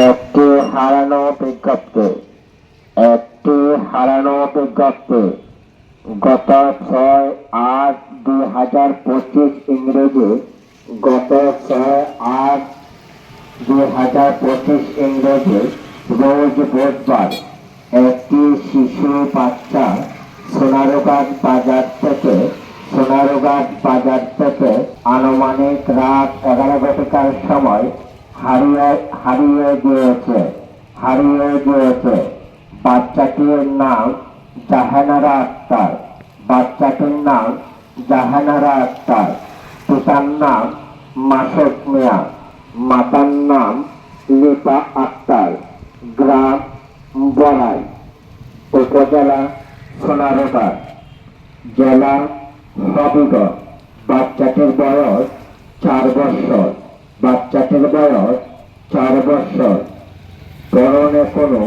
একটি হারানো বিজ্ঞপ্তি। একটি হারানো বিজ্ঞপ্তি। গত 6/8/2025 ইংরেজি গত 6/8/2025 ইংরেজি রোজ বুধবার একটি শিশু বাচ্চা সোনারগাঁও থেকে আনুমানিক রাত 11 ঘটিকার সময় হারিয়ে গিয়েছে। বাচ্চাটির নাম জাহানারা আক্তার। পিতার নাম মাসুদ মিয়া। মাতার নাম লিপা আক্তার। গ্রাম বড়াই, উপজেলা সোনারগাঁ, জেলা হবিগঞ্জ। বাচ্চাটির বয়স 4 বছর। পরনে কোনো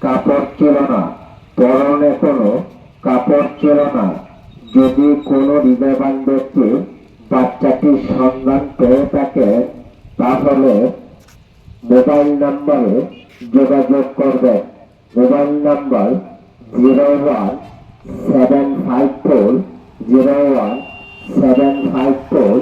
কাপড় ছিল না। যদি কোনো হৃদয়বান ব্যক্তি বাচ্চাটির সন্ধান পেয়ে থাকে তাহলে মোবাইল নম্বরে যোগাযোগ করবেন। মোবাইল নম্বর 0175401754